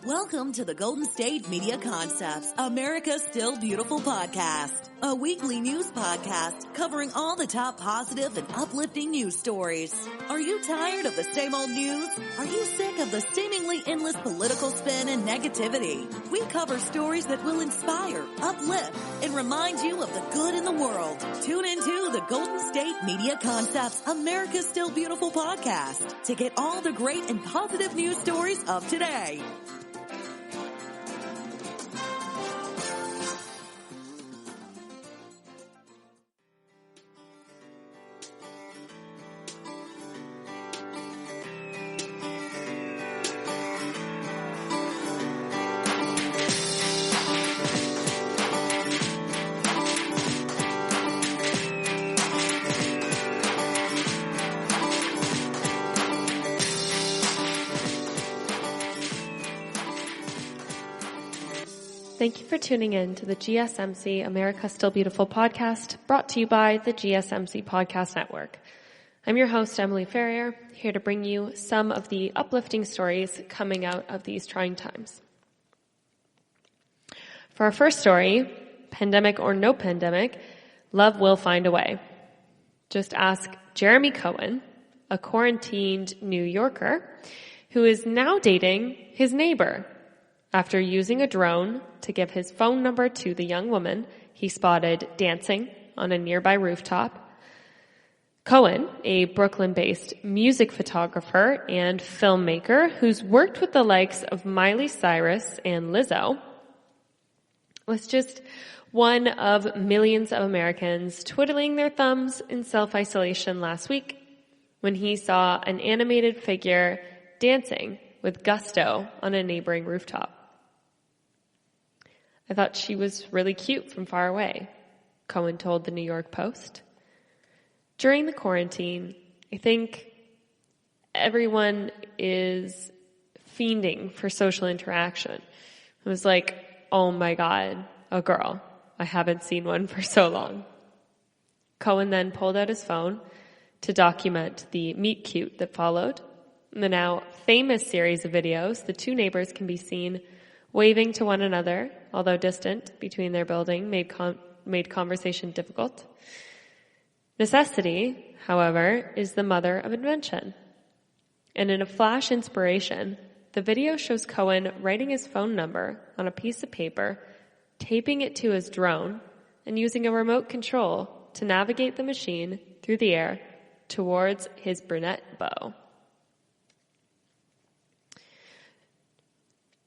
Welcome to the Golden State Media Concepts, America's Still Beautiful podcast, a weekly news podcast covering all the top positive and uplifting news stories. Are you tired of the same old news? Are you sick of the seemingly endless political spin and negativity? We cover stories that will inspire, uplift, and remind you of the good in the world. Tune into the Golden State Media Concepts, America's Still Beautiful podcast to get all the great and positive news stories of today. Thank you for tuning in to the GSMC America's Still Beautiful podcast, brought to you by the GSMC Podcast Network. I'm your host, Emily Ferrier, here to bring you some of the uplifting stories coming out of these trying times. For our first story, pandemic or no pandemic, love will find a way. Just ask Jeremy Cohen, a quarantined New Yorker, who is now dating his neighbor after using a drone to give his phone number to the young woman he spotted dancing on a nearby rooftop. Cohen, a Brooklyn-based music photographer and filmmaker who's worked with the likes of Miley Cyrus and Lizzo, was just one of millions of Americans twiddling their thumbs in self-isolation last week when he saw an animated figure dancing with gusto on a neighboring rooftop. I thought she was really cute from far away, Cohen told the New York Post. During the quarantine, I think everyone is fiending for social interaction. It was like, oh my God, a girl. I haven't seen one for so long. Cohen then pulled out his phone to document the meet cute that followed. In the now famous series of videos, the two neighbors can be seen waving to one another, although distant between their building made conversation difficult. Necessity, however, is the mother of invention. And in a flash inspiration, the video shows Cohen writing his phone number on a piece of paper, taping it to his drone, and using a remote control to navigate the machine through the air towards his brunette beau.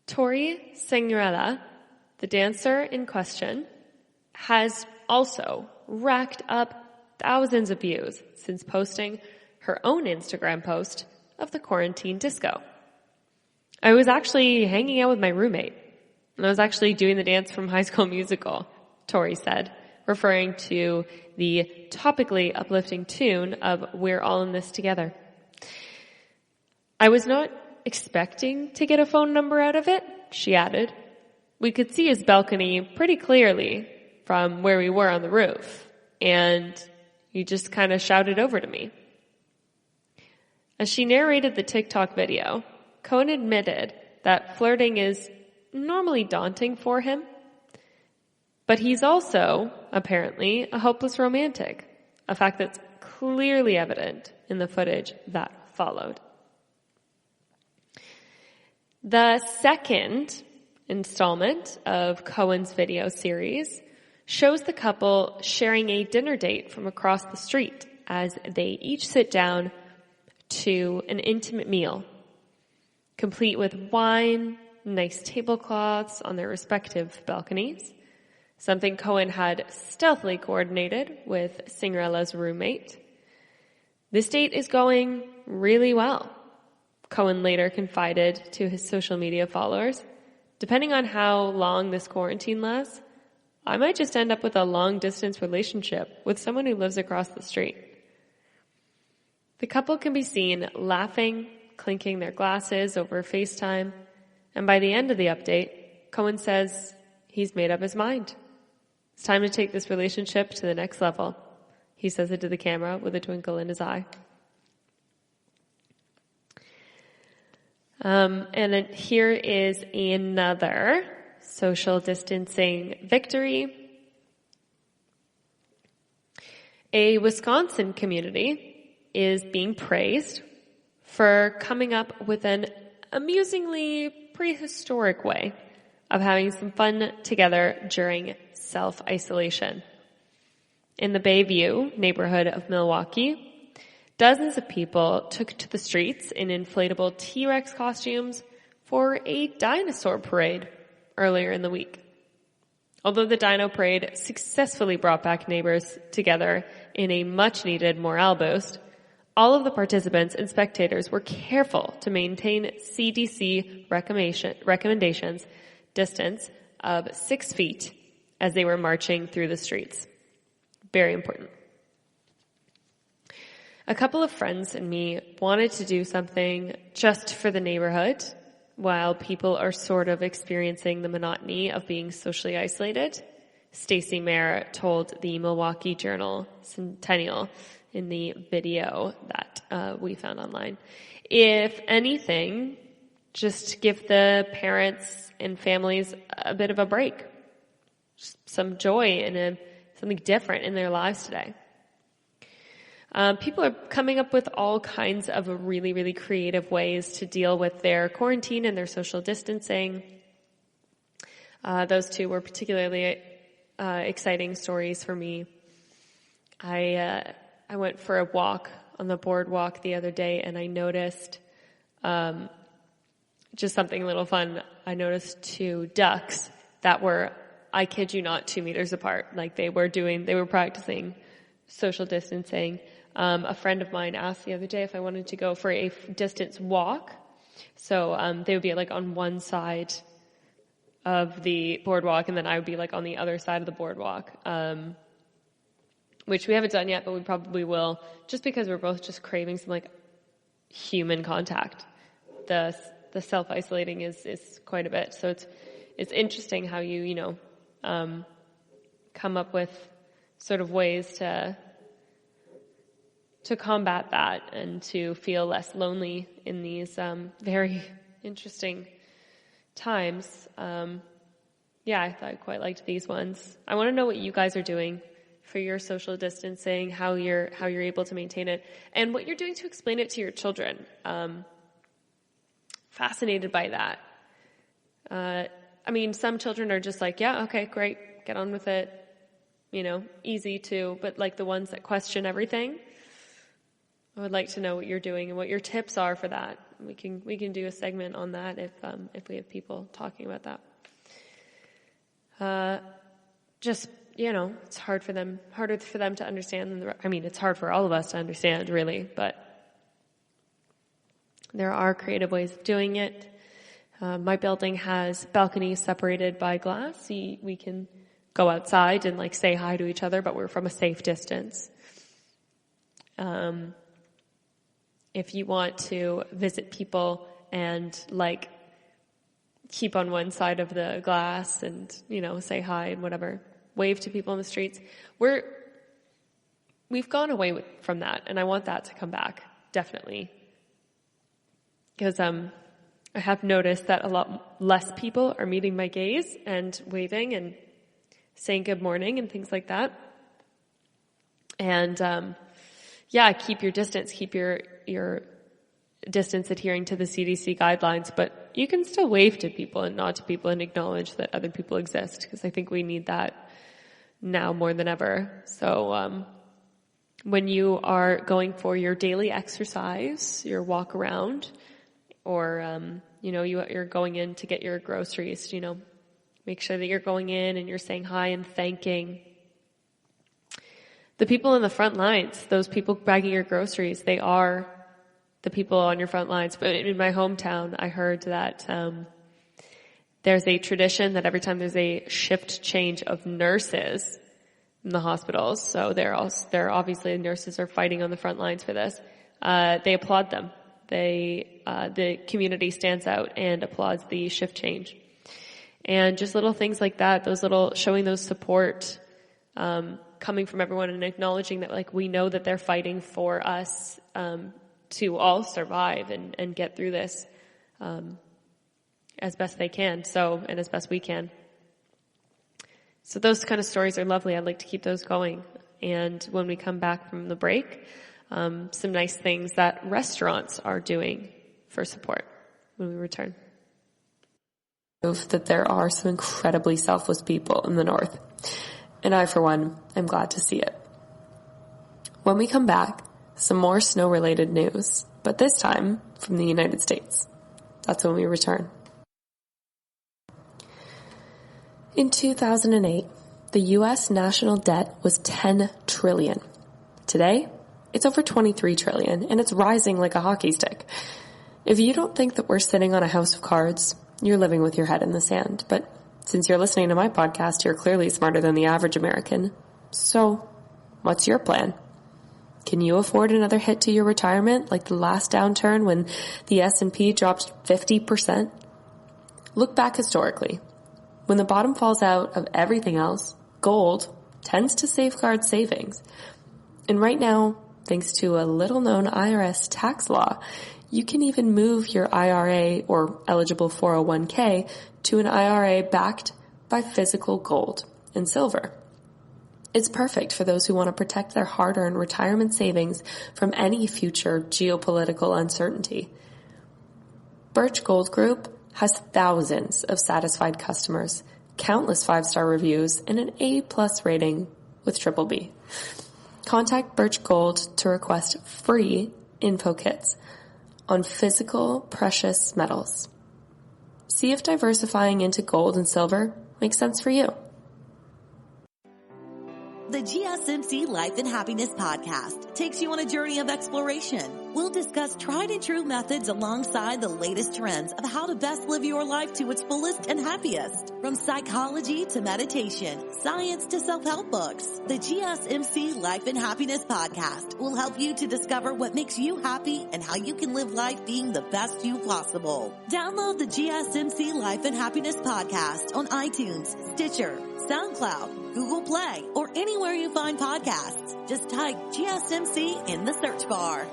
Tori Signorella, the dancer in question, has also racked up thousands of views since posting her own Instagram post of the quarantine disco. I was actually hanging out with my roommate, and I was actually doing the dance from High School Musical, Tori said, referring to the topically uplifting tune of We're All in This Together. I was not expecting to get a phone number out of it, she added. We could see his balcony pretty clearly from where we were on the roof, and he just kind of shouted over to me. As she narrated the TikTok video, Cohen admitted that flirting is normally daunting for him, but he's also, apparently, a hopeless romantic, a fact that's clearly evident in the footage that followed. The second installment of Cohen's video series shows the couple sharing a dinner date from across the street as they each sit down to an intimate meal, complete with wine, nice tablecloths on their respective balconies, something Cohen had stealthily coordinated with Signorella's roommate. This date is going really well, Cohen later confided to his social media followers. Depending on how long this quarantine lasts, I might just end up with a long-distance relationship with someone who lives across the street. The couple can be seen laughing, clinking their glasses over FaceTime, and by the end of the update, Cohen says he's made up his mind. It's time to take this relationship to the next level. He says it to the camera with a twinkle in his eye. And then here is another social distancing victory. A Wisconsin community is being praised for coming up with an amusingly prehistoric way of having some fun together during self-isolation. In the Bayview neighborhood of Milwaukee, dozens of people took to the streets in inflatable T-Rex costumes for a dinosaur parade earlier in the week. Although the Dino Parade successfully brought back neighbors together in a much-needed morale boost, all of the participants and spectators were careful to maintain CDC recommendations distance of 6 feet as they were marching through the streets. Very important. A couple of friends and me wanted to do something just for the neighborhood while people are sort of experiencing the monotony of being socially isolated. Stacey Mayer told the Milwaukee Journal Centennial in the video that we found online. If anything, just give the parents and families a bit of a break. Just some joy and something different in their lives today. People are coming up with all kinds of really, really creative ways to deal with their quarantine and their social distancing. Those two were particularly exciting stories for me. I went for a walk on the boardwalk the other day, and I noticed just something a little fun. I noticed 2 ducks that were, I kid you not, 2 meters apart. Like they were practicing social distancing. A friend of mine asked the other day if I wanted to go for a distance walk. So they would be like on one side of the boardwalk, and then I would be like on the other side of the boardwalk, which we haven't done yet, but we probably will, just because we're both just craving some like human contact. The self-isolating is quite a bit. So it's interesting how you come up with sort of ways to combat that and to feel less lonely in these very interesting times. I thought I quite liked these ones. I want to know what you guys are doing for your social distancing, how you're able to maintain it, and what you're doing to explain it to your children. Fascinated by that. Some children are just like, yeah, okay, great, get on with it. Easy to, but like the ones that question everything, I would like to know what you're doing and what your tips are for that. We can do a segment on that if we have people talking about that. It's harder for them to understand than it's hard for all of us to understand, really, but there are creative ways of doing it. My building has balconies separated by glass. We can go outside and like say hi to each other, but we're from a safe distance. If you want to visit people and like keep on one side of the glass and, say hi and whatever, wave to people in the streets, we've gone away from that, and I want that to come back, definitely. Because I have noticed that a lot less people are meeting my gaze and waving and saying good morning and things like that. And keep your distance, keep your distance adhering to the CDC guidelines, but you can still wave to people and nod to people and acknowledge that other people exist, because I think we need that now more than ever. So when you are going for your daily exercise, your walk around, or you're going in to get your groceries, make sure that you're going in and you're saying hi and thanking the people in the front lines, those people bagging your groceries. They are the people on your front lines. But in my hometown, I heard that there's a tradition that every time there's a shift change of nurses in the hospitals, so they're obviously nurses are fighting on the front lines for this. They applaud them. The community stands out and applauds the shift change, and just little things like that. Showing those support. Coming from everyone and acknowledging that, like, we know that they're fighting for us to all survive and get through this. as best they can. And as best we can. So those kind of stories are lovely. I'd like to keep those going. And when we come back from the break, some nice things that restaurants are doing for support when we return. That there are some incredibly selfless people in the North. And I, for one, am glad to see it. When we come back, some more snow-related news, but this time from the United States. That's when we return. In 2008, the U.S. national debt was $10 trillion. Today, it's over $23 trillion, and it's rising like a hockey stick. If you don't think that we're sitting on a house of cards, you're living with your head in the sand. But since you're listening to my podcast, you're clearly smarter than the average American. So, what's your plan? Can you afford another hit to your retirement like the last downturn when the S&P dropped 50%? Look back historically. When the bottom falls out of everything else, gold tends to safeguard savings. And right now, thanks to a little-known IRS tax law, you can even move your IRA or eligible 401k to an IRA backed by physical gold and silver. It's perfect for those who want to protect their hard-earned retirement savings from any future geopolitical uncertainty. Birch Gold Group has thousands of satisfied customers, countless 5-star reviews, and an A+ rating with BBB. Contact Birch Gold to request free info kits on physical precious metals. See if diversifying into gold and silver makes sense for you. The GSMC Life and Happiness Podcast takes you on a journey of exploration. We'll discuss tried and true methods alongside the latest trends of how to best live your life to its fullest and happiest. From psychology to meditation, science to self-help books, the GSMC Life and Happiness Podcast will help you to discover what makes you happy and how you can live life being the best you possible. Download the GSMC Life and Happiness Podcast on iTunes, Stitcher, SoundCloud, Google Play, or anywhere you find podcasts. Just type GSMC in the search bar.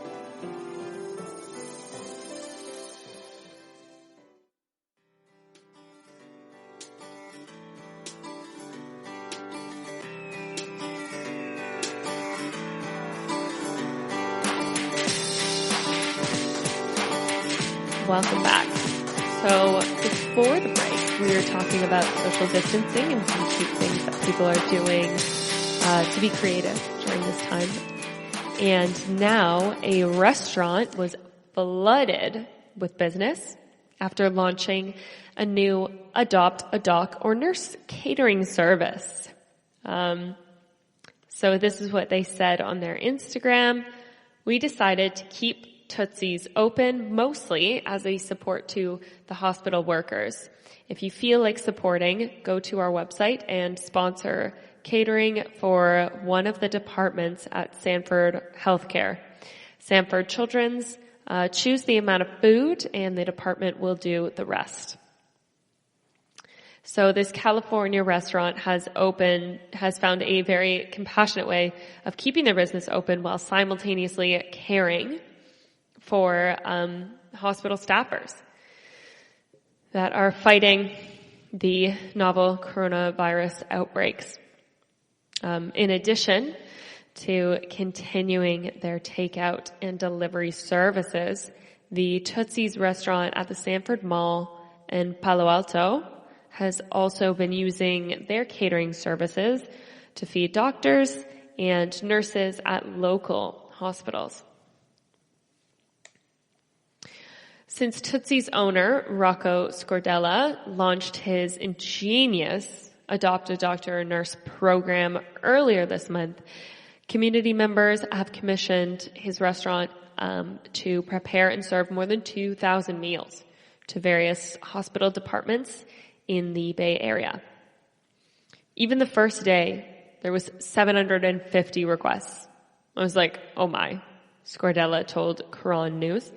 Welcome back. So before the break, we were talking about social distancing and some cute things that people are doing to be creative during this time. And now a restaurant was flooded with business after launching a new adopt a doc or nurse catering service. So this is what they said on their Instagram. We decided to keep Tootsie's open mostly as a support to the hospital workers. If you feel like supporting, go to our website and sponsor catering for one of the departments at Sanford Healthcare. Sanford Children's choose the amount of food and the department will do the rest. So this California restaurant has found a very compassionate way of keeping their business open while simultaneously caring for hospital staffers that are fighting the novel coronavirus outbreaks. In addition to continuing their takeout and delivery services, the Tootsie's restaurant at the Sanford Mall in Palo Alto has also been using their catering services to feed doctors and nurses at local hospitals. Since Tootsie's owner, Rocco Scordella, launched his ingenious Adopt a Doctor or Nurse program earlier this month, community members have commissioned his restaurant to prepare and serve more than 2,000 meals to various hospital departments in the Bay Area. Even the first day, there was 750 requests. I was like, oh my, Scordella told Quran News.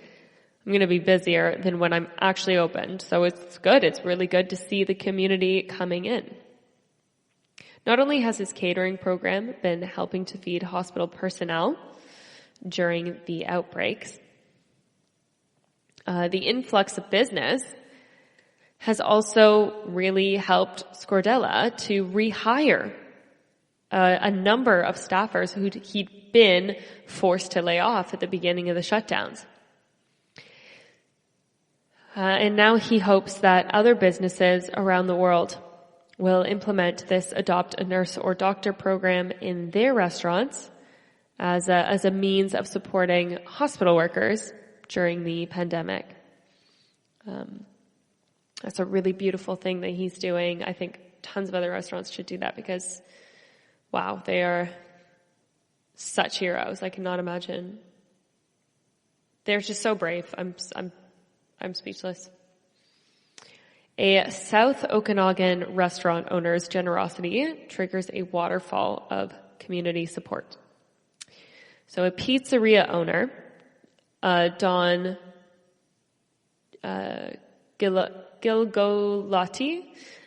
I'm going to be busier than when I'm actually open. So it's good. It's really good to see the community coming in. Not only has his catering program been helping to feed hospital personnel during the outbreaks, The influx of business has also really helped Scordella to rehire a number of staffers who he'd been forced to lay off at the beginning of the shutdowns. And now he hopes that other businesses around the world will implement this Adopt a Nurse or Doctor program in their restaurants as a means of supporting hospital workers during the pandemic. That's a really beautiful thing that he's doing. I think tons of other restaurants should do that because, wow, they are such heroes. I cannot imagine. They're just so brave. I'm speechless. A South Okanagan restaurant owner's generosity triggers a waterfall of community support. So a pizzeria owner, Don Gilgolati,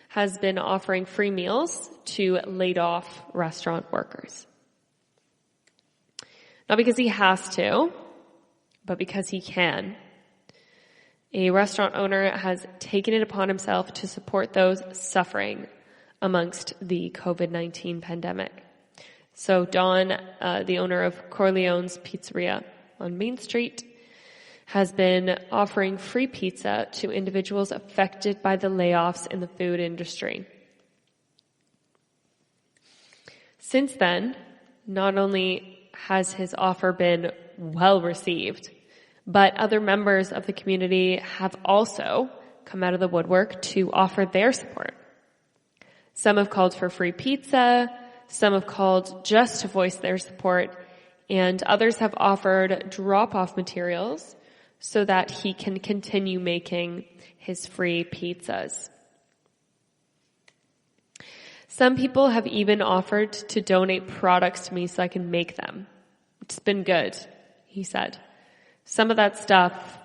has been offering free meals to laid off restaurant workers. Not because he has to, but because he can. A restaurant owner has taken it upon himself to support those suffering amongst the COVID-19 pandemic. So Don, the owner of Corleone's Pizzeria on Main Street, has been offering free pizza to individuals affected by the layoffs in the food industry. Since then, not only has his offer been well received, but other members of the community have also come out of the woodwork to offer their support. Some have called for free pizza, some have called just to voice their support, and others have offered drop-off materials so that he can continue making his free pizzas. Some people have even offered to donate products to me so I can make them. It's been good, he said. Some of that stuff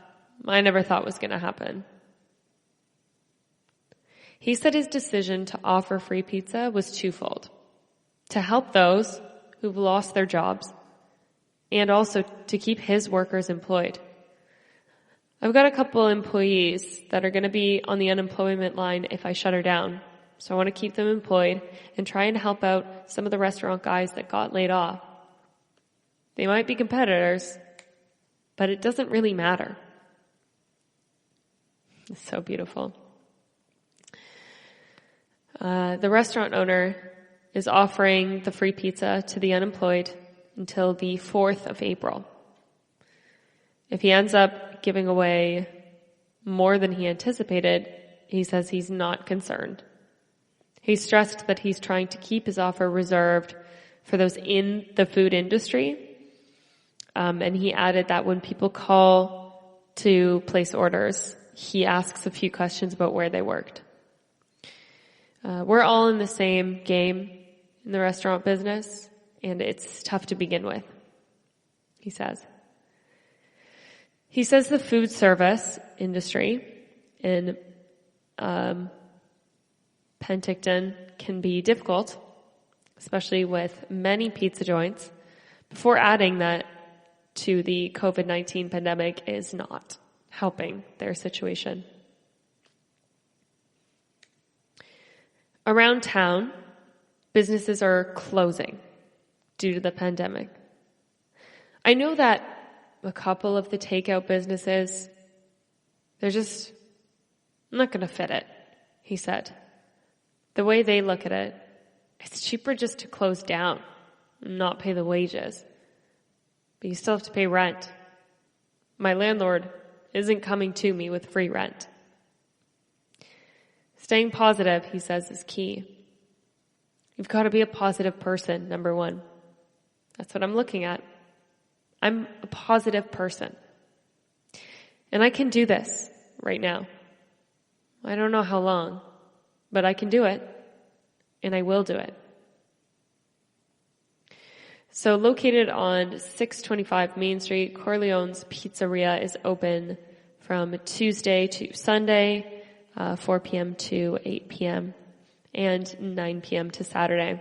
I never thought was going to happen. He said his decision to offer free pizza was twofold: to help those who've lost their jobs and also to keep his workers employed. I've got a couple employees that are going to be on the unemployment line if I shut her down. So I want to keep them employed and try and help out some of the restaurant guys that got laid off. They might be competitors, but it doesn't really matter. It's so beautiful. The restaurant owner is offering the free pizza to the unemployed until the 4th of April. If he ends up giving away more than he anticipated, he says he's not concerned. He stressed that he's trying to keep his offer reserved for those in the food industry. And he added that when people call to place orders, he asks a few questions about where they worked. We're all in the same game in the restaurant business, and it's tough to begin with, he says. He says the food service industry in Penticton can be difficult, especially with many pizza joints, before adding that to the COVID-19 pandemic is not helping their situation. Around town, businesses are closing due to the pandemic. I know that a couple of the takeout businesses, they're just not going to fit it, he said. The way they look at it, it's cheaper just to close down and not pay the wages. But you still have to pay rent. My landlord isn't coming to me with free rent. Staying positive, he says, is key. You've got to be a positive person, number one. That's what I'm looking at. I'm a positive person. And I can do this right now. I don't know how long, but I can do it, and I will do it. So located on 625 Main Street, Corleone's Pizzeria is open from Tuesday to Sunday, 4 p.m. to 8 p.m. and 9 p.m. to Saturday.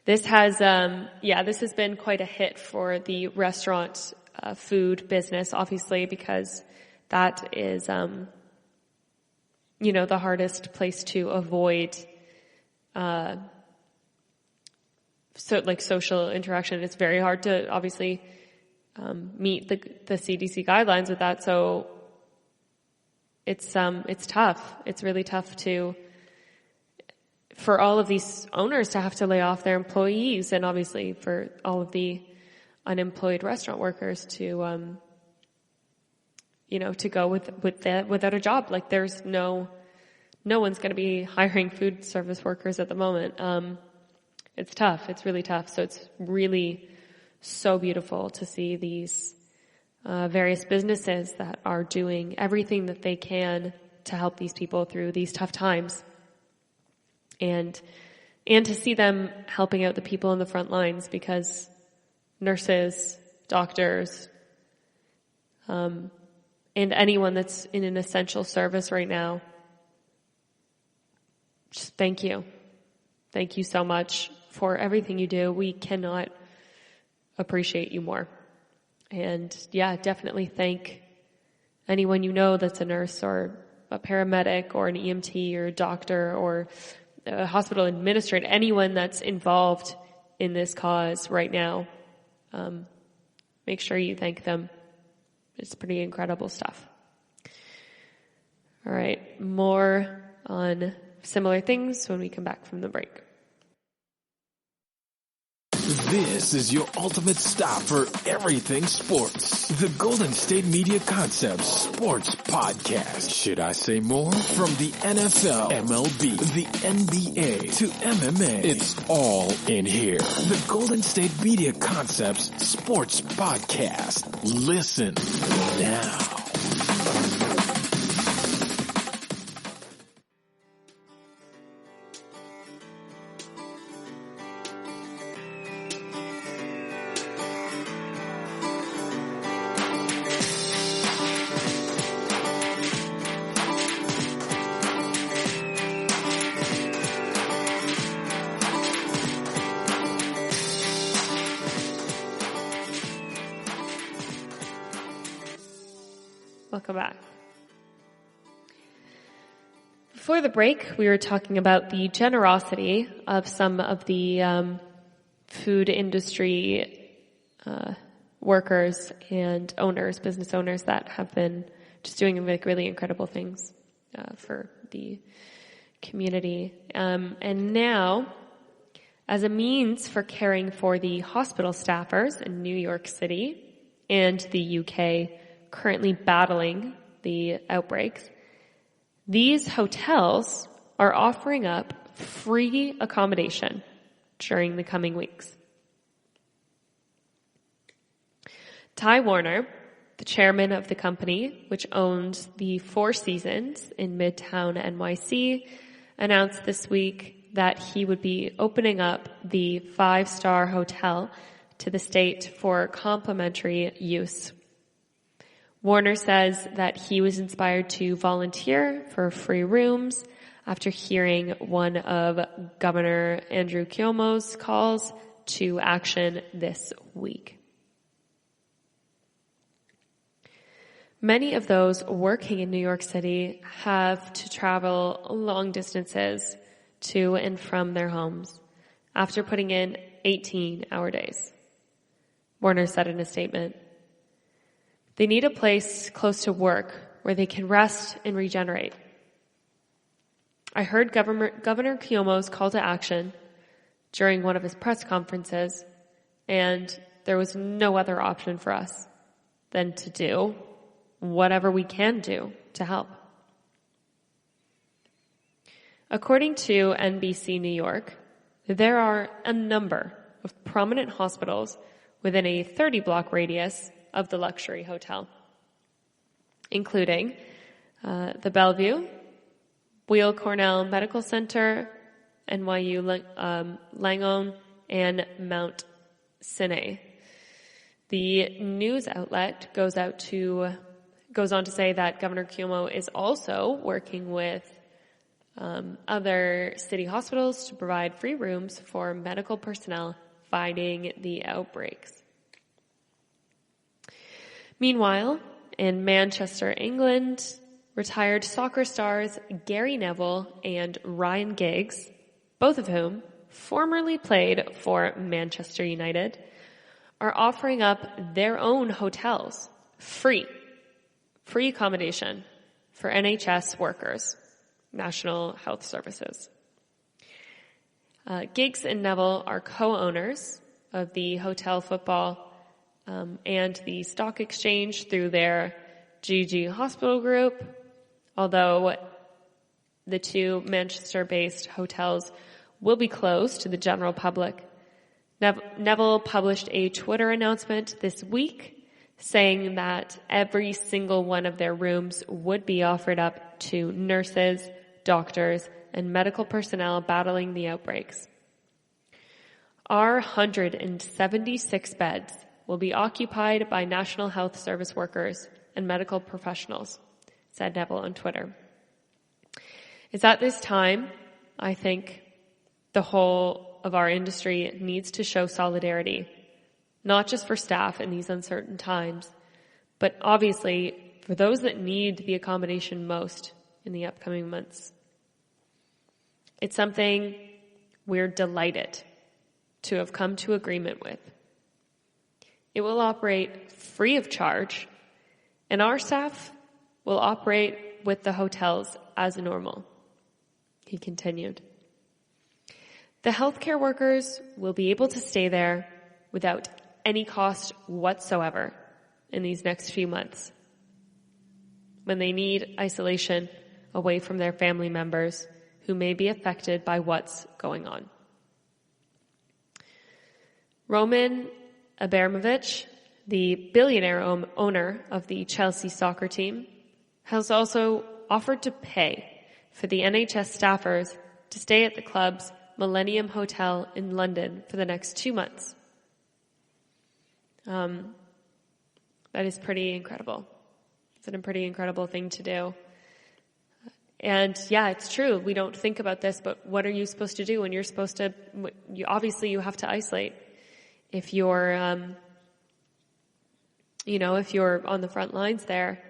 This has been quite a hit for the restaurant food business, obviously, because that is, the hardest place to avoid, social interaction. It's very hard to obviously, meet the CDC guidelines with that. So it's tough. It's really tough for all of these owners to have to lay off their employees, and obviously for all of the unemployed restaurant workers to go without a job. Like, there's no one's going to be hiring food service workers at the moment. It's tough. It's really tough. So it's really so beautiful to see these various businesses that are doing everything that they can to help these people through these tough times. And to see them helping out the people in the front lines, because nurses, doctors, and anyone that's in an essential service right now, just thank you. Thank you so much for everything you do. We cannot appreciate you more. And definitely thank anyone you know that's a nurse or a paramedic or an EMT or a doctor or a hospital administrator, anyone that's involved in this cause right now. Make sure you thank them. It's pretty incredible stuff. All right, more on similar things when we come back from the break. This is your ultimate stop for everything sports. The Golden State Media Concepts Sports Podcast. Should I say more? From the NFL, MLB, the NBA to MMA, it's all in here. The Golden State Media Concepts Sports Podcast. Listen now. Welcome back. Before the break, we were talking about the generosity of some of the food industry workers and owners, business owners that have been just doing really incredible things for the community. And now, as a means for caring for the hospital staffers in New York City and the UK currently battling the outbreaks, these hotels are offering up free accommodation during the coming weeks. Ty Warner, the chairman of the company, which owns the Four Seasons in Midtown NYC, announced this week that he would be opening up the 5-star hotel to the state for complimentary use. Warner says that he was inspired to volunteer for free rooms after hearing one of Governor Andrew Cuomo's calls to action this week. Many of those working in New York City have to travel long distances to and from their homes after putting in 18-hour days. Warner said in a statement, "They need a place close to work where they can rest and regenerate. I heard Governor Cuomo's call to action during one of his press conferences, and there was no other option for us than to do whatever we can do to help." According to NBC New York, there are a number of prominent hospitals within a 30-block radius of the luxury hotel, including the Bellevue, Weill Cornell Medical Center, NYU Langone, and Mount Sinai. The news outlet goes on to say that Governor Cuomo is also working with other city hospitals to provide free rooms for medical personnel fighting the outbreaks. Meanwhile, in Manchester, England, retired soccer stars Gary Neville and Ryan Giggs, both of whom formerly played for Manchester United, are offering up their own hotels, free accommodation for NHS workers, National Health Services. Giggs and Neville are co-owners of the Hotel Football and the Stock Exchange through their GG Hospital Group, although the two Manchester-based hotels will be closed to the general public. Neville published a Twitter announcement this week saying that every single one of their rooms would be offered up to nurses, doctors, and medical personnel battling the outbreaks. Our 176 beds will be occupied by National Health Service workers and medical professionals, said Neville on Twitter. It's at this time, I think, the whole of our industry needs to show solidarity, not just for staff in these uncertain times, but obviously for those that need the accommodation most in the upcoming months. It's something we're delighted to have come to agreement with. It will operate free of charge, and our staff will operate with the hotels as normal, he continued. The healthcare workers will be able to stay there without any cost whatsoever in these next few months when they need isolation away from their family members who may be affected by what's going on. Roman Abramovich, the billionaire owner of the Chelsea soccer team, has also offered to pay for the NHS staffers to stay at the club's Millennium Hotel in London for the next 2 months. That is pretty incredible. It's a pretty incredible thing to do. And yeah, it's true. We don't think about this, but what are you supposed to do when you're supposed to, you have to isolate. If you're, if you're on the front lines there,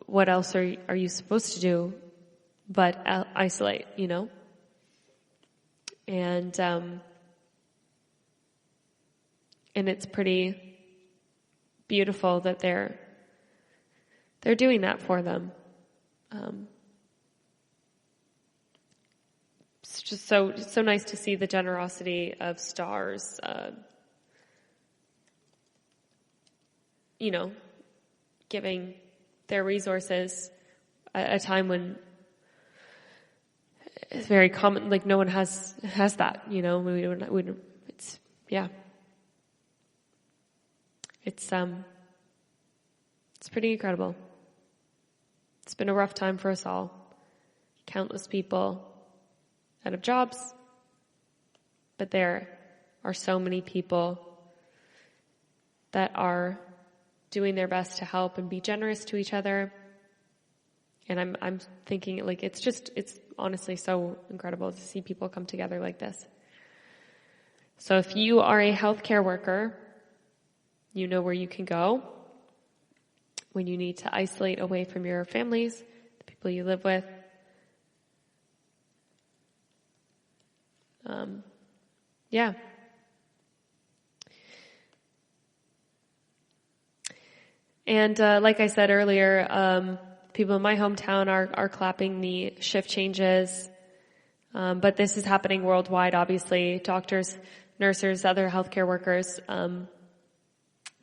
what else are you supposed to do but isolate, And it's pretty beautiful that they're doing that for them. It's just so nice to see the generosity of stars, giving their resources at a time when it's very common, like no one has that, it's pretty incredible. It's been a rough time for us all. Countless people out of jobs, but there are so many people that are doing their best to help and be generous to each other. And I'm thinking it's honestly so incredible to see people come together like this. So if you are a healthcare worker, you know where you can go when you need to isolate away from your families, the people you live with. And like I said earlier, people in my hometown are clapping the shift changes, but this is happening worldwide, obviously. Doctors, nurses, other healthcare workers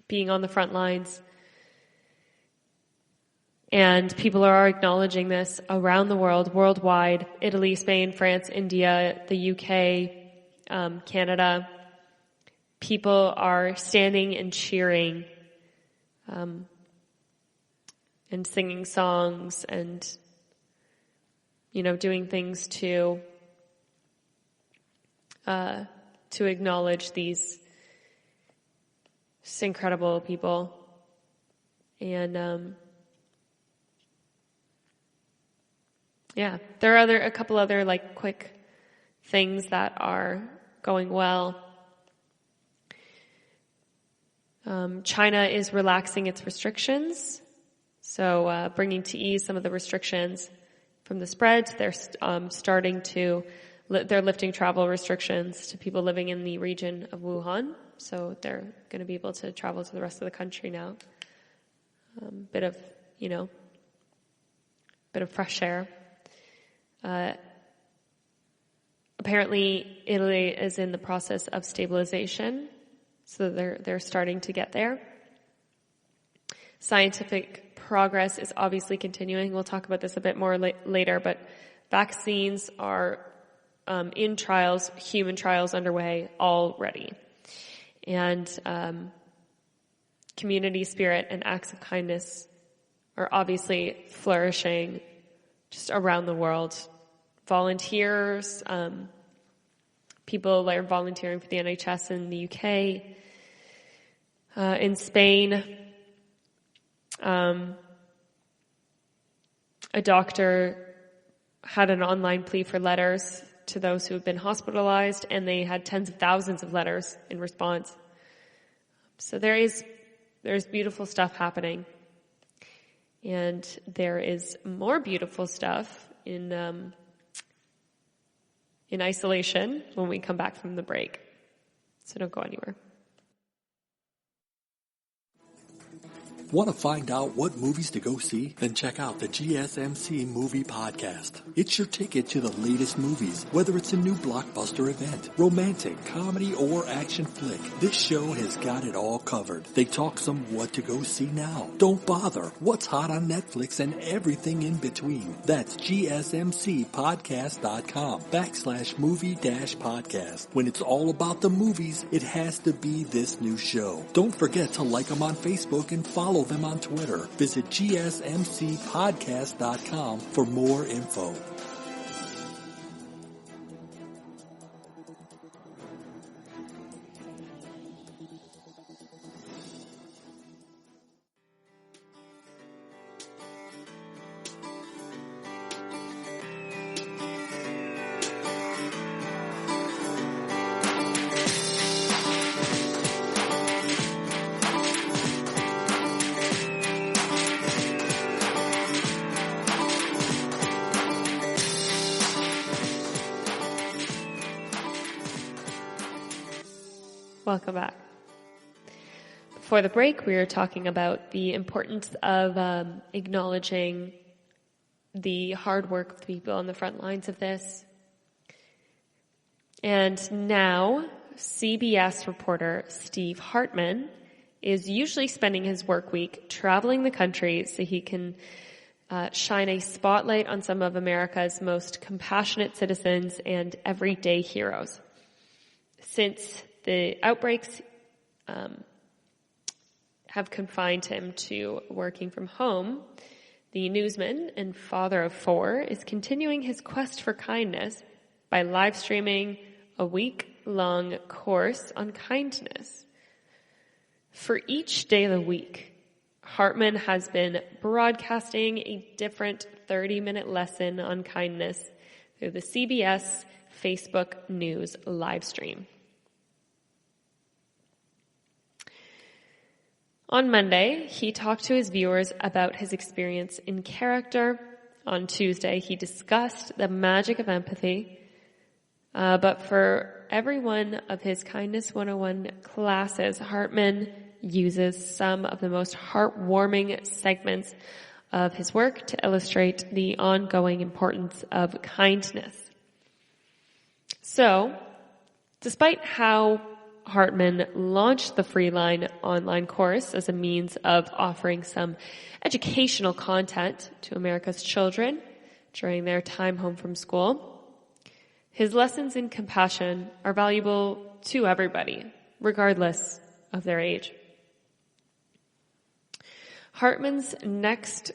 being on the front lines. And people are acknowledging this around the world, worldwide. Italy, Spain, France, India, the UK, Canada. People are standing and cheering and singing songs and, doing things to acknowledge these incredible people. And there are a couple other quick things that are going well. China is relaxing its restrictions, so bringing to ease some of the restrictions from the spread. They're they're lifting travel restrictions to people living in the region of Wuhan, so they're going to be able to travel to the rest of the country now. Bit of fresh air. Apparently, Italy is in the process of stabilization, so they're starting to get there. Scientific progress is obviously continuing. We'll talk about this a bit more later, but vaccines are in trials, human trials underway already. And community spirit and acts of kindness are obviously flourishing just around the world. Volunteers, people are volunteering for the NHS in the UK, in Spain. A doctor had an online plea for letters to those who have been hospitalized, and they had tens of thousands of letters in response. So there's beautiful stuff happening. And there is more beautiful stuff in isolation when we come back from the break. So don't go anywhere. Want to find out what movies to go see? Then check out the GSMC Movie Podcast. It's your ticket to the latest movies, whether it's a new blockbuster event, romantic, comedy, or action flick. This show has got it all covered. They talk some what to go see now. Don't bother. What's hot on Netflix and everything in between. That's GSMCpodcast.com/movie-podcast. When it's all about the movies, it has to be this new show. Don't forget to like them on Facebook and follow them on Twitter. Visit GSMCpodcast.com for more info. Welcome back. Before the break, we were talking about the importance of acknowledging the hard work of the people on the front lines of this. And now, CBS reporter Steve Hartman is usually spending his work week traveling the country so he can shine a spotlight on some of America's most compassionate citizens and everyday heroes. Since the outbreaks have confined him to working from home, the newsman and father of 4 is continuing his quest for kindness by live streaming a week-long course on kindness. For each day of the week, Hartman has been broadcasting a different 30-minute lesson on kindness through the CBS Facebook News live stream. On Monday, he talked to his viewers about his experience in character. On Tuesday, he discussed the magic of empathy. But for every one of his Kindness 101 classes, Hartman uses some of the most heartwarming segments of his work to illustrate the ongoing importance of kindness. So, despite how Hartman launched the Freeline online course as a means of offering some educational content to America's children during their time home from school, his lessons in compassion are valuable to everybody, regardless of their age. Hartman's next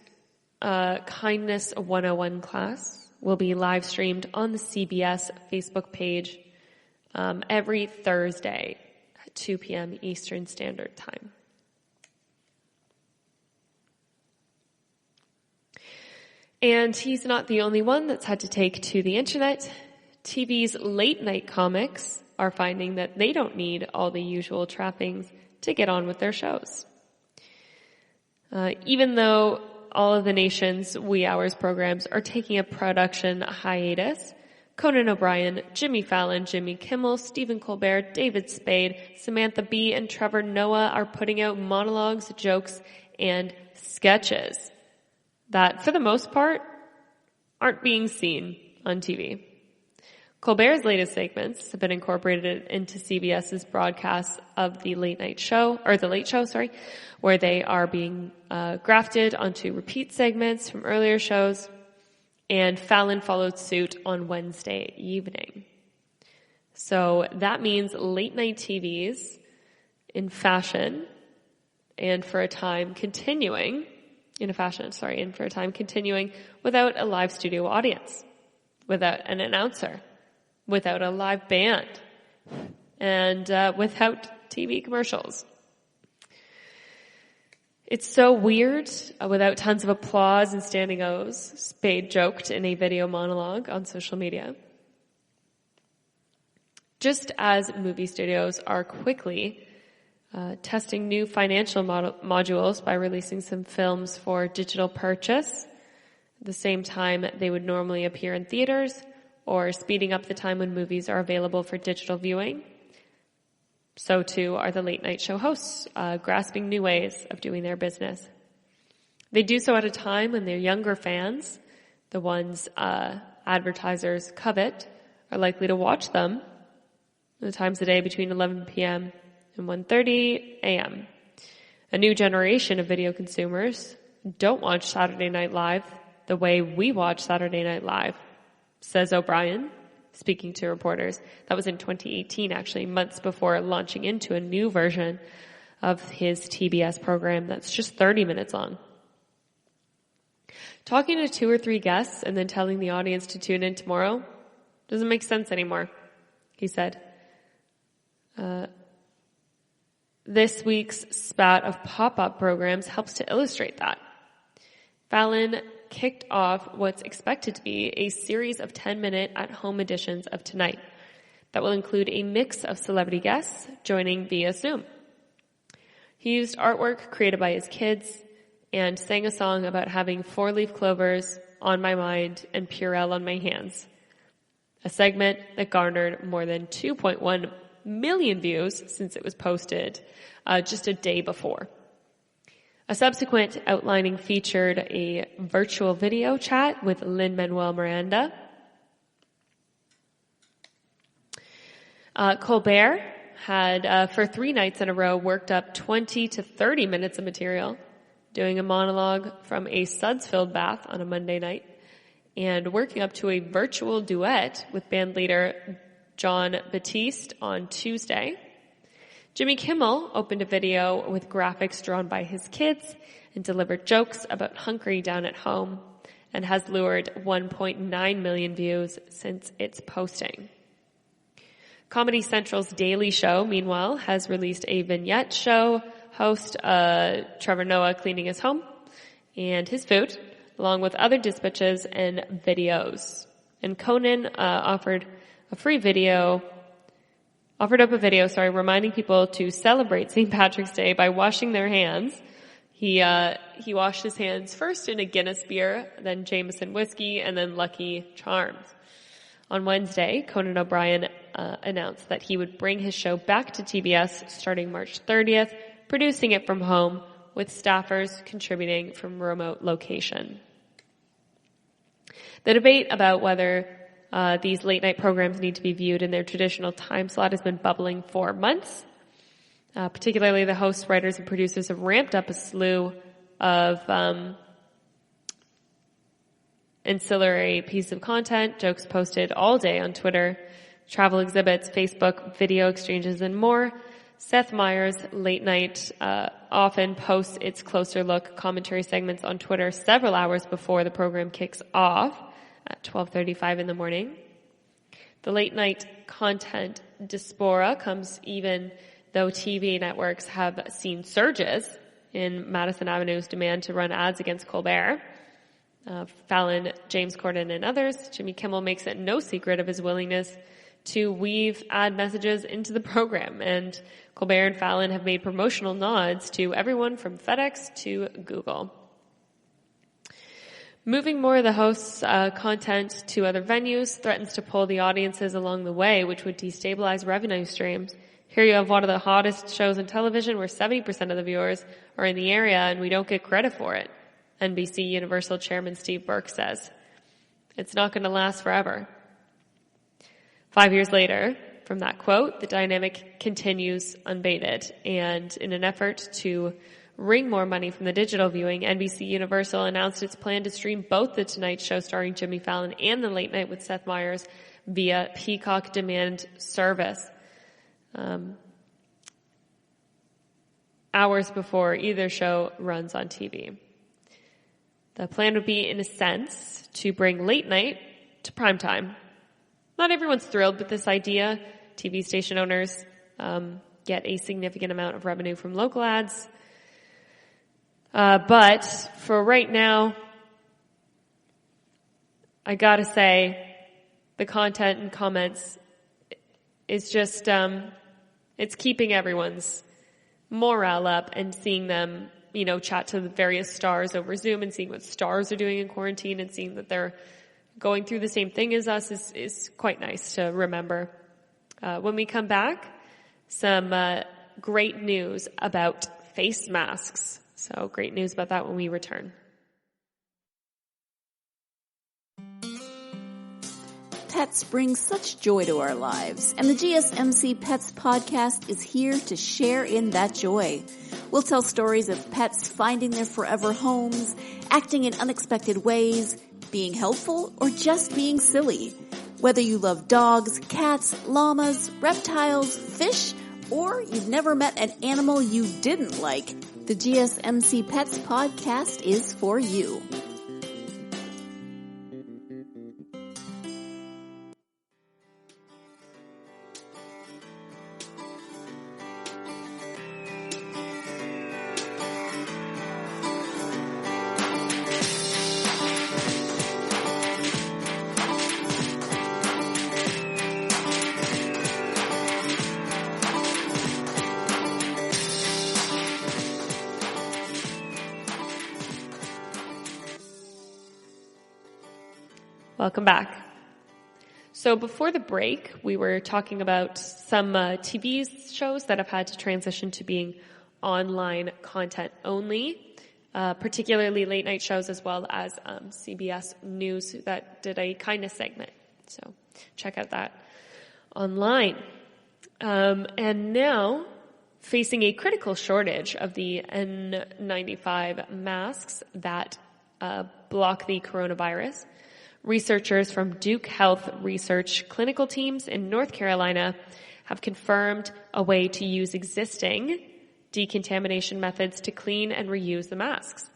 Kindness 101 class will be live streamed on the CBS Facebook page every Thursday at 2 p.m. Eastern Standard Time. And he's not the only one that's had to take to the internet. TV's late-night comics are finding that they don't need all the usual trappings to get on with their shows. Even though all of the nation's wee hours programs are taking a production hiatus, Conan O'Brien, Jimmy Fallon, Jimmy Kimmel, Stephen Colbert, David Spade, Samantha Bee, and Trevor Noah are putting out monologues, jokes, and sketches that, for the most part, aren't being seen on TV. Colbert's latest segments have been incorporated into CBS's broadcasts of the Late Show, where they are being grafted onto repeat segments from earlier shows, and Fallon followed suit on Wednesday evening. So that means late night TVs in fashion, and for a time continuing without a live studio audience, without an announcer, without a live band, and without TV commercials. It's so weird, without tons of applause and standing O's, Spade joked in a video monologue on social media. Just as movie studios are quickly testing new financial modules by releasing some films for digital purchase, at the same time they would normally appear in theaters, or speeding up the time when movies are available for digital viewing, so too are the late night show hosts, grasping new ways of doing their business. They do so at a time when their younger fans, the ones advertisers covet, are likely to watch them at the times of day between 11 p.m. and 1:30 a.m. A new generation of video consumers don't watch Saturday Night Live the way we watch Saturday Night Live, says O'Brien, speaking to reporters. That was in 2018, actually, months before launching into a new version of his TBS program that's just 30 minutes long. Talking to 2 or 3 guests and then telling the audience to tune in tomorrow doesn't make sense anymore, he said. This week's spat of pop-up programs helps to illustrate that. Fallon kicked off what's expected to be a series of 10-minute at-home editions of Tonight that will include a mix of celebrity guests joining via Zoom. He used artwork created by his kids and sang a song about having 4-leaf clovers on my mind and Purell on my hands, a segment that garnered more than 2.1 million views since it was posted just a day before. A subsequent outlining featured a virtual video chat with Lin-Manuel Miranda. Colbert had, for 3 nights in a row, worked up 20 to 30 minutes of material, doing a monologue from a suds-filled bath on a Monday night, and working up to a virtual duet with bandleader Jon Batiste on Tuesday. Jimmy Kimmel opened a video with graphics drawn by his kids and delivered jokes about hunkering down at home, and has lured 1.9 million views since its posting. Comedy Central's Daily Show, meanwhile, has released a vignette show host Trevor Noah cleaning his home and his food, along with other dispatches and videos. And Conan offered up a video, reminding people to celebrate St. Patrick's Day by washing their hands. He washed his hands first in a Guinness beer, then Jameson whiskey, and then Lucky Charms. On Wednesday, Conan O'Brien announced that he would bring his show back to TBS starting March 30th, producing it from home, with staffers contributing from remote location. The debate about whether these late-night programs need to be viewed in their traditional time slot has been bubbling for months. Particularly the hosts, writers, and producers have ramped up a slew of ancillary piece of content, jokes posted all day on Twitter, travel exhibits, Facebook, video exchanges, and more. Seth Meyers' Late Night often posts its closer look commentary segments on Twitter several hours before the program kicks off at 12:35 in the morning. The late night content diaspora comes even though TV networks have seen surges in Madison Avenue's demand to run ads against Colbert. Fallon, James Corden, and others. Jimmy Kimmel makes it no secret of his willingness to weave ad messages into the program, and Colbert and Fallon have made promotional nods to everyone from FedEx to Google. Moving more of the host's content to other venues threatens to pull the audiences along the way, which would destabilize revenue streams. Here you have one of the hottest shows on television where 70% of the viewers are in the area and we don't get credit for it, NBC Universal Chairman Steve Burke says. It's not going to last forever. 5 years later, from that quote, the dynamic continues unabated, and in an effort to wring more money from the digital viewing, NBC Universal announced its plan to stream both The Tonight Show starring Jimmy Fallon and The Late Night with Seth Meyers via Peacock Demand Service. Hours before either show runs on TV. The plan would be, in a sense, to bring late night to primetime. Not everyone's thrilled with this idea. TV station owners get a significant amount of revenue from local ads. But for right now, I gotta say, the content and comments is just, it's keeping everyone's morale up, and seeing them, chat to the various stars over Zoom and seeing what stars are doing in quarantine and seeing that they're going through the same thing as us is quite nice to remember. When we come back, some great news about face masks. So great news about that when we return. Pets bring such joy to our lives, and the GSMC Pets podcast is here to share in that joy. We'll tell stories of pets finding their forever homes, acting in unexpected ways, being helpful, or just being silly. Whether you love dogs, cats, llamas, reptiles, fish, or you've never met an animal you didn't like, the GSMC Pets podcast is for you. Welcome back. So before the break, we were talking about some TV shows that have had to transition to being online content only, particularly late night shows, as well as CBS News that did a kindness segment. So check out that online. And now, facing a critical shortage of the N95 masks that block the coronavirus, researchers from Duke Health Research clinical teams in North Carolina have confirmed a way to use existing decontamination methods to clean and reuse the masks.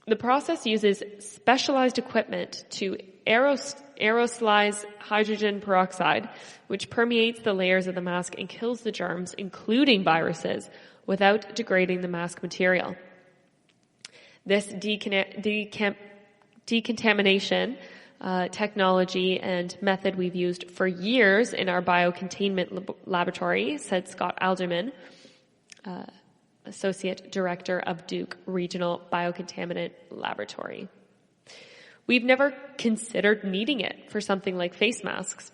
The process uses specialized equipment to aerosolize hydrogen peroxide, which permeates the layers of the mask and kills the germs, including viruses, without degrading the mask material. This decontamination technology and method we've used for years in our biocontainment laboratory, said Scott Alderman, Associate Director of Duke Regional Biocontaminant Laboratory. We've never considered needing it for something like face masks,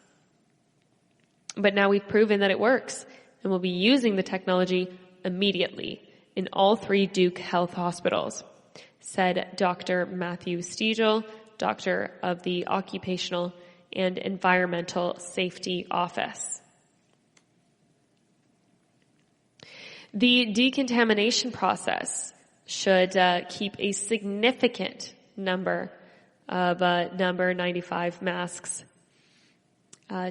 but now we've proven that it works, and we'll be using the technology immediately in all 3 Duke Health hospitals, said Dr. Matthew Stiegel, Doctor of the Occupational and Environmental Safety Office. The decontamination process should keep a significant number of number 95 masks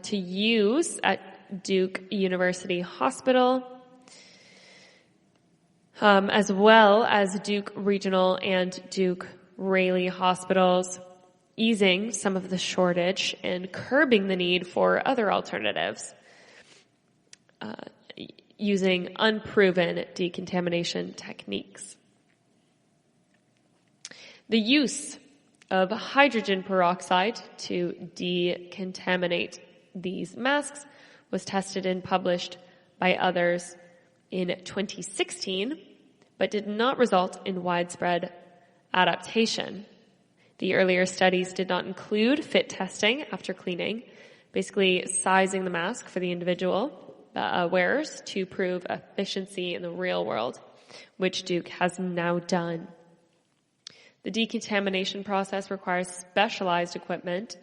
to use at Duke University Hospital, as well as Duke Regional and Duke Raleigh hospitals, easing some of the shortage and curbing the need for other alternatives, using unproven decontamination techniques. The use of hydrogen peroxide to decontaminate these masks was tested and published by others in 2016, but did not result in widespread adaptation. The earlier studies did not include fit testing after cleaning, basically sizing the mask for the individual wearers to prove efficiency in the real world, which Duke has now done. The decontamination process requires specialized equipment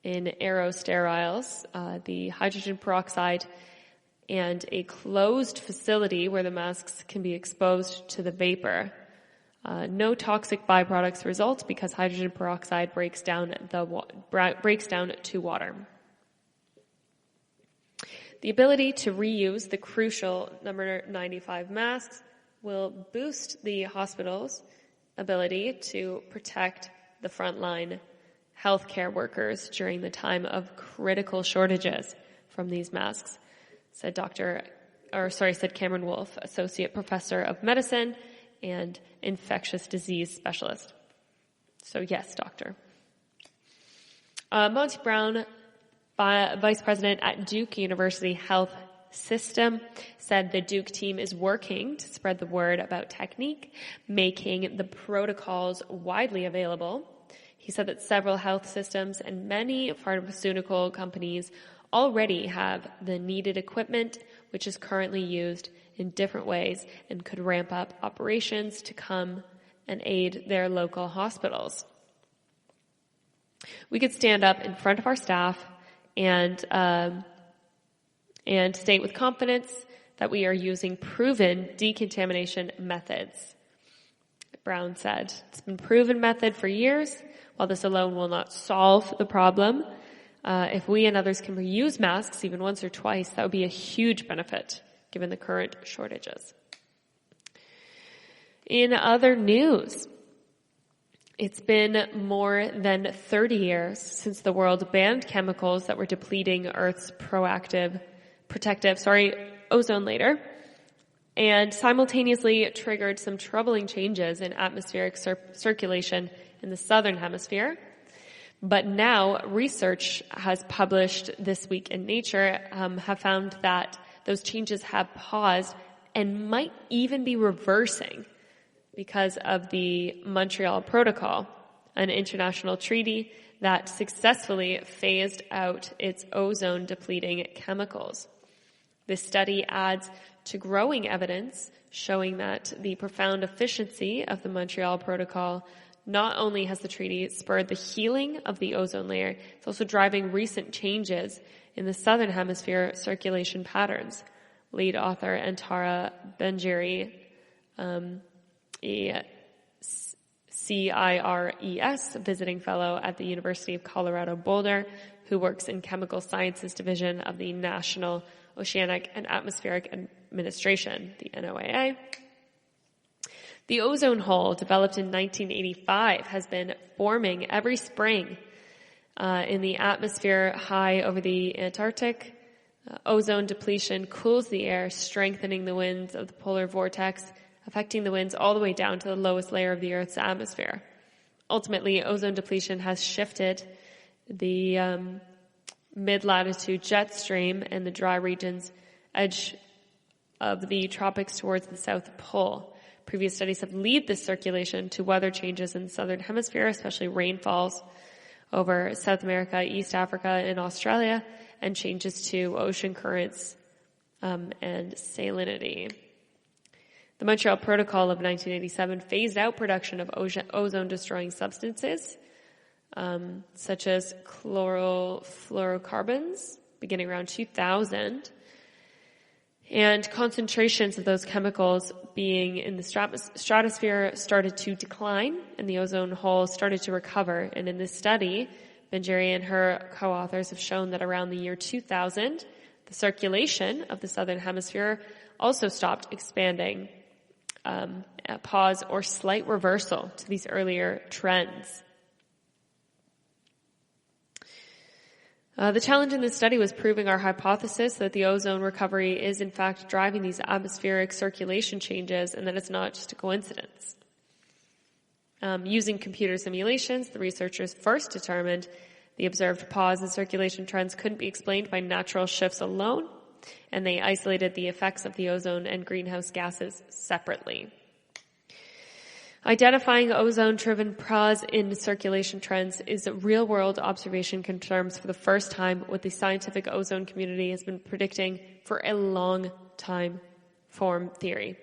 in aerosteriles, the hydrogen peroxide, and a closed facility where the masks can be exposed to the vapor. No toxic byproducts result because hydrogen peroxide breaks down to water. The ability to reuse the crucial number 95 masks will boost the hospital's ability to protect the frontline healthcare workers during the time of critical shortages from these masks, said Cameron Wolfe, Associate Professor of Medicine and Infectious Disease Specialist. So yes, doctor. Monty Brown, Vice President at Duke University Health System, said the Duke team is working to spread the word about technique, making the protocols widely available. He said that several health systems and many pharmaceutical companies already have the needed equipment, which is currently used in different ways and could ramp up operations to come and aid their local hospitals. We could stand up in front of our staff and state with confidence that we are using proven decontamination methods, Brown said. It's been a proven method for years. While this alone will not solve the problem, if we and others can reuse masks even once or twice, that would be a huge benefit given the current shortages. In other news, it's been more than 30 years since the world banned chemicals that were depleting Earth's protective ozone layer, and simultaneously triggered some troubling changes in atmospheric circulation in the southern hemisphere. But now research has published this week in Nature have found that those changes have paused and might even be reversing because of the Montreal Protocol, an international treaty that successfully phased out its ozone-depleting chemicals. This study adds to growing evidence showing that the profound efficiency of the Montreal Protocol not only has the treaty spurred the healing of the ozone layer, it's also driving recent changes in the southern hemisphere circulation patterns. Lead author Antara Benjiri, a CIRES visiting fellow at the University of Colorado Boulder, who works in Chemical Sciences Division of the National Oceanic and Atmospheric Administration, the NOAA. The ozone hole, developed in 1985, has been forming every spring in the atmosphere high over the Antarctic. Ozone depletion cools the air, strengthening the winds of the polar vortex, affecting the winds all the way down to the lowest layer of the Earth's atmosphere. Ultimately, ozone depletion has shifted the mid-latitude jet stream and the dry regions edge of the tropics towards the South Pole. Previous studies have linked this circulation to weather changes in the southern hemisphere, especially rainfalls over South America, East Africa, and Australia, and changes to ocean currents and salinity. The Montreal Protocol of 1987 phased out production of ozone-destroying substances, such as chlorofluorocarbons, beginning around 2000, and concentrations of those chemicals being in the stratosphere started to decline, and the ozone hole started to recover. And in this study, Benjiri and her co-authors have shown that around the year 2000, the circulation of the southern hemisphere also stopped expanding, a pause or slight reversal to these earlier trends. The challenge in this study was proving our hypothesis that the ozone recovery is in fact driving these atmospheric circulation changes and that it's not just a coincidence. Using computer simulations, the researchers first determined the observed pause in circulation trends couldn't be explained by natural shifts alone, and they isolated the effects of the ozone and greenhouse gases separately. Identifying ozone-driven pause in circulation trends is a real-world observation confirms for the first time what the scientific ozone community has been predicting for a long time: form theory.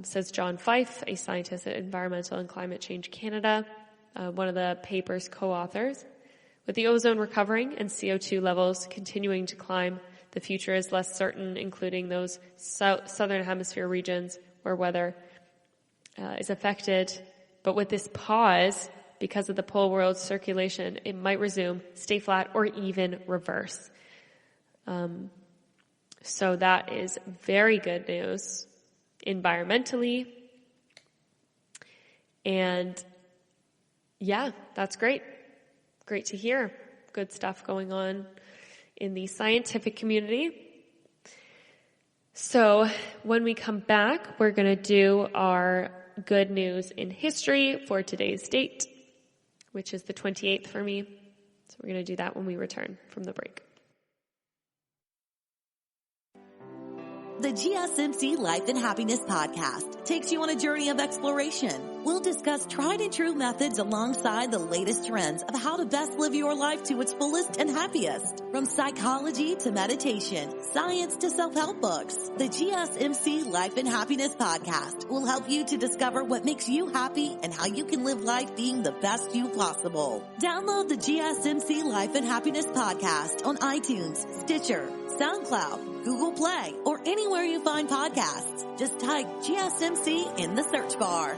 Says John Fife, a scientist at Environmental and Climate Change Canada, one of the paper's co-authors. With the ozone recovering and CO2 levels continuing to climb, the future is less certain, including those southern hemisphere regions where weather is affected. But with this pause, because of the pole world circulation, it might resume, stay flat, or even reverse. So that is very good news environmentally. And yeah, that's great. Great to hear. Good stuff going on in the scientific community. So when we come back, we're going to do our good news in history for today's date, which is the 28th for me. So we're going to do that when we return from the break. The GSMC Life and Happiness podcast takes you on a journey of exploration. We'll discuss tried and true methods alongside the latest trends of how to best live your life to its fullest and happiest. From psychology to meditation, science to self-help books, the GSMC Life and Happiness podcast will help you to discover what makes you happy and how you can live life being the best you possible. Download the GSMC Life and Happiness podcast on iTunes, Stitcher, SoundCloud, Google Play, or anywhere you find podcasts. Just type GSMC in the search bar.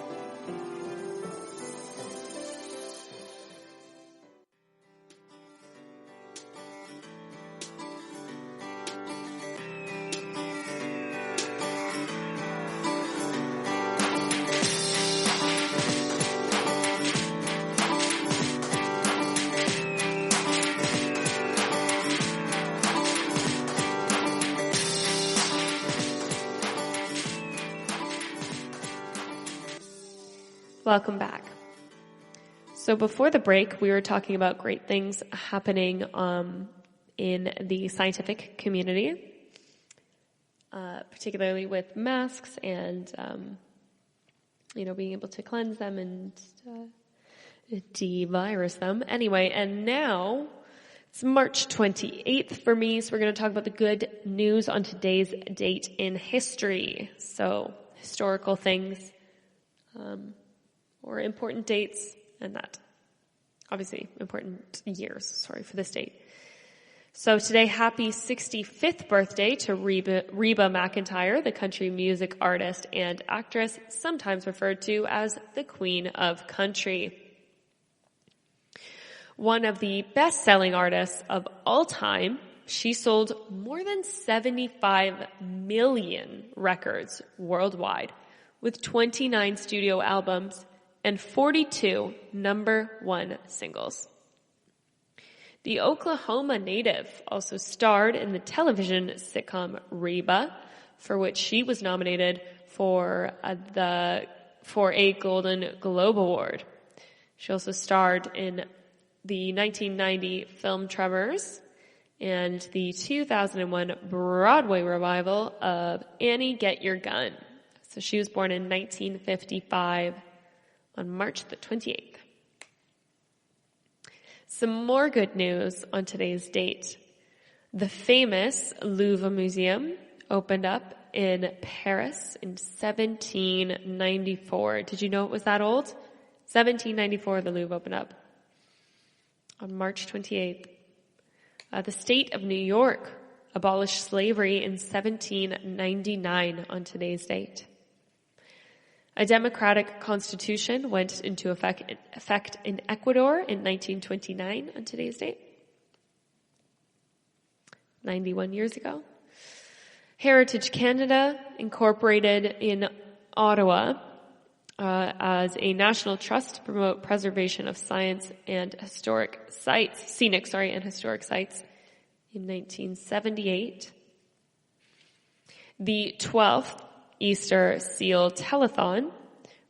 Welcome back. So before the break, we were talking about great things happening in the scientific community, particularly with masks and, being able to cleanse them and de-virus them. Anyway, and now it's March 28th for me, so we're going to talk about the good news on today's date in history. So historical things, or important dates, and that. Obviously, important years, for this date. So today, happy 65th birthday to Reba McEntire, the country music artist and actress, sometimes referred to as the Queen of Country. One of the best-selling artists of all time, she sold more than 75 million records worldwide, with 29 studio albums and 42 number one singles. The Oklahoma native also starred in the television sitcom Reba, for which she was nominated for a Golden Globe Award. She also starred in the 1990 film Tremors and the 2001 Broadway revival of Annie Get Your Gun. So she was born in 1955 on March the 28th. Some more good news on today's date. The famous Louvre Museum opened up in Paris in 1794. Did you know it was that old? 1794, the Louvre opened up on March 28th. The state of New York abolished slavery in 1799 on today's date. A democratic constitution went into effect in Ecuador in 1929 on today's date, 91 years ago. Heritage Canada incorporated in Ottawa as a national trust to promote preservation of science and scenic sites in 1978. The 12th Easter Seal Telethon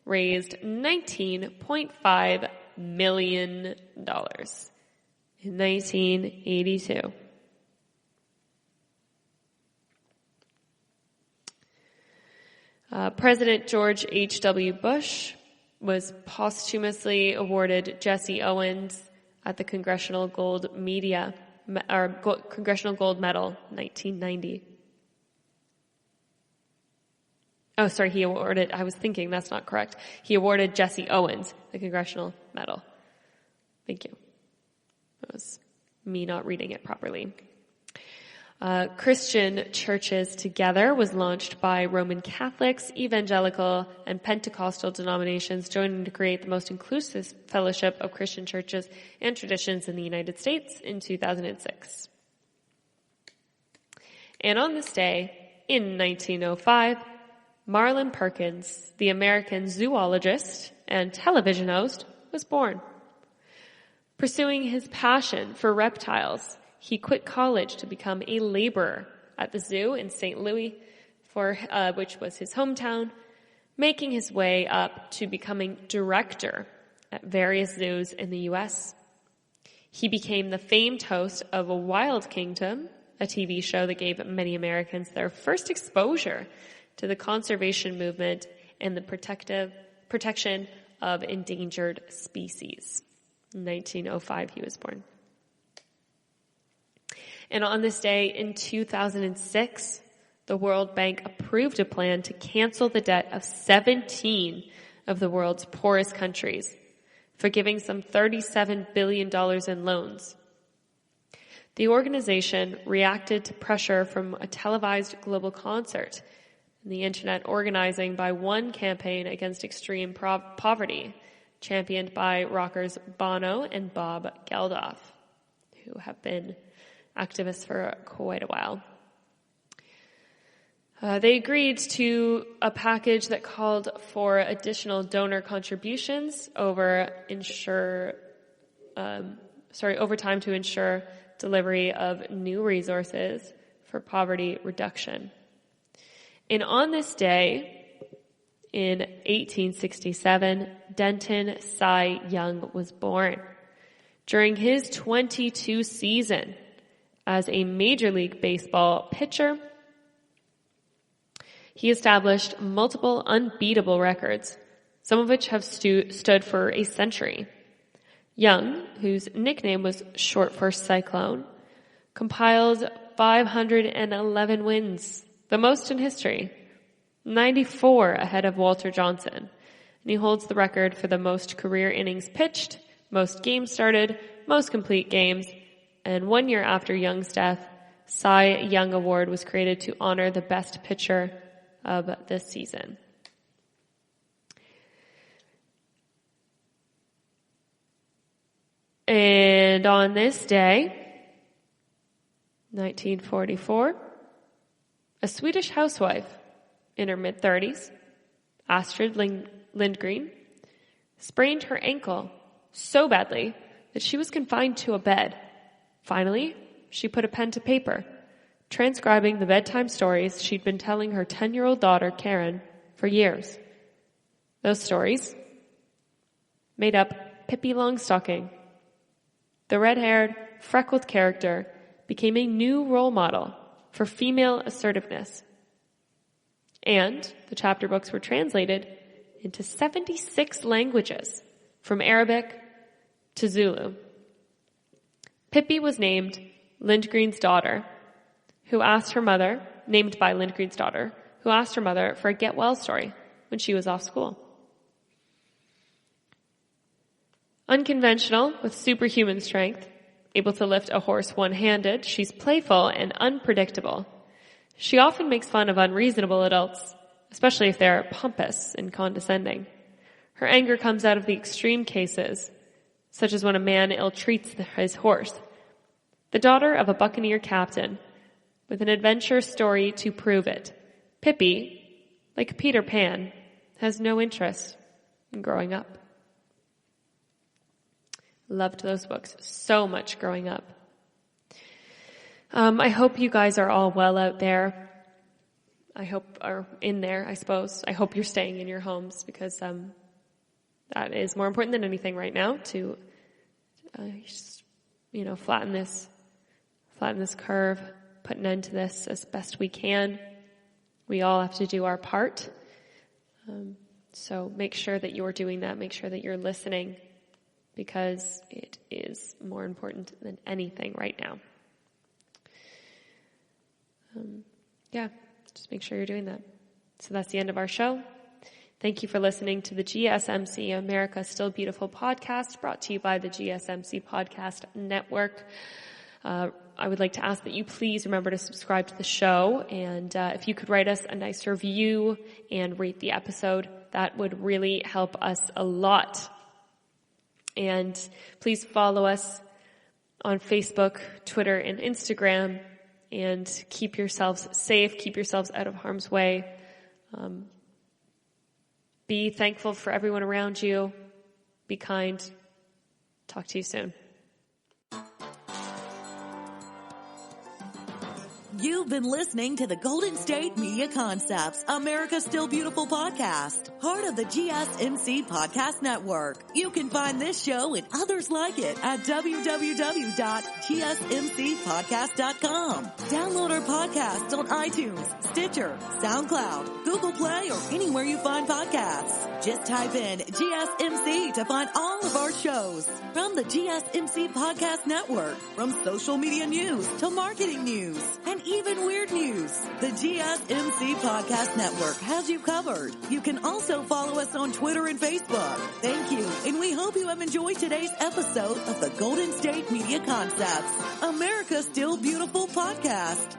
raised $19.5 million in 1982. President George H.W. Bush was posthumously awarded Jesse Owens at the Congressional Gold Medal, 1990. Oh, sorry, he awarded, I was thinking that's not correct. He awarded Jesse Owens the Congressional Medal. Thank you. That was me not reading it properly. Christian Churches Together was launched by Roman Catholics, evangelical, and Pentecostal denominations joining to create the most inclusive fellowship of Christian churches and traditions in the United States in 2006. And on this day, in 1905, Marlin Perkins, the American zoologist and television host, was born. Pursuing his passion for reptiles, he quit college to become a laborer at the zoo in St. Louis, which was his hometown, making his way up to becoming director at various zoos in the U.S. He became the famed host of Wild Kingdom, a TV show that gave many Americans their first exposure to the conservation movement and the protection of endangered species. In 1905, he was born. And on this day in 2006, the World Bank approved a plan to cancel the debt of 17 of the world's poorest countries, forgiving some $37 billion in loans. The organization reacted to pressure from a televised global concert and the internet organizing by one campaign against extreme poverty, championed by rockers Bono and Bob Geldof, who have been activists for quite a while. They agreed to a package that called for additional donor contributions over time to ensure delivery of new resources for poverty reduction. And on this day, in 1867, Denton Cy Young was born. During his 22 season as a Major League Baseball pitcher, he established multiple unbeatable records, some of which have stood for a century. Young, whose nickname was short for Cyclone, compiled 511 wins, the most in history, 94 ahead of Walter Johnson, and he holds the record for the most career innings pitched, most games started, most complete games, and 1 year after Young's death, Cy Young Award was created to honor the best pitcher of this season. And on this day, 1944, a Swedish housewife in her mid-30s, Astrid Lindgren, sprained her ankle so badly that she was confined to a bed. Finally, she put a pen to paper, transcribing the bedtime stories she'd been telling her 10-year-old daughter, Karen, for years. Those stories made up Pippi Longstocking. The red-haired, freckled character became a new role model for female assertiveness. And the chapter books were translated into 76 languages, from Arabic to Zulu. Pippi was named Lindgren's daughter, who asked her mother for a get well story when she was off school. Unconventional, with superhuman strength, able to lift a horse one-handed, she's playful and unpredictable. She often makes fun of unreasonable adults, especially if they're pompous and condescending. Her anger comes out of the extreme cases, such as when a man ill-treats his horse. The daughter of a buccaneer captain, with an adventure story to prove it, Pippi, like Peter Pan, has no interest in growing up. Loved those books so much growing up. I hope you guys are all well out there. are in there, I suppose. I hope you're staying in your homes because that is more important than anything right now to just, flatten this curve, put an end to this as best we can. We all have to do our part. So make sure that you're doing that. Make sure that you're listening because it is more important than anything right now. Just make sure you're doing that. So that's the end of our show. Thank you for listening to the GSMC America Still Beautiful podcast brought to you by the GSMC Podcast Network. I would like to ask that you please remember to subscribe to the show, and if you could write us a nice review and rate the episode, that would really help us a lot. And please follow us on Facebook, Twitter, and Instagram, and keep yourselves safe, keep yourselves out of harm's way. Be thankful for everyone around you. Be kind. Talk to you soon. You've been listening to the Golden State Media Concepts, America's Still Beautiful podcast, part of the GSMC Podcast Network. You can find this show and others like it at www.gsmcpodcast.com. Download our podcasts on iTunes, Stitcher, SoundCloud, Google Play, or anywhere you find podcasts. Just type in GSMC to find all of our shows. From the GSMC Podcast Network, from social media news to marketing news, and even weird news, the GSMC Podcast Network has you covered. You can also follow us on Twitter and Facebook. Thank you, and we hope you have enjoyed today's episode of the Golden State Media Concepts, America's Still Beautiful podcast.